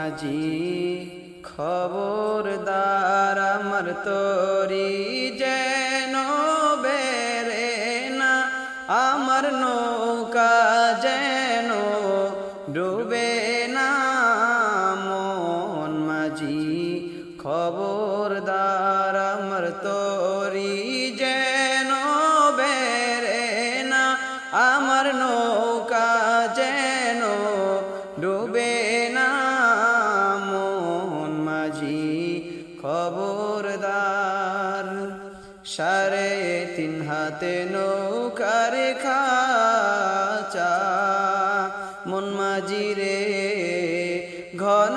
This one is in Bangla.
মাঝি খবরদার আমার তরি যেন বেরে না, আমার নৌকা যেন ডুবে না। মন মাঝি খবরদার আমার তরি যেন বেরে না, আমার নৌকা যেন ডুবে না। মন মাঝি খবরদার। 3.5 হাতে নৌকার খাঁচা, মন মাঝি রে ঘন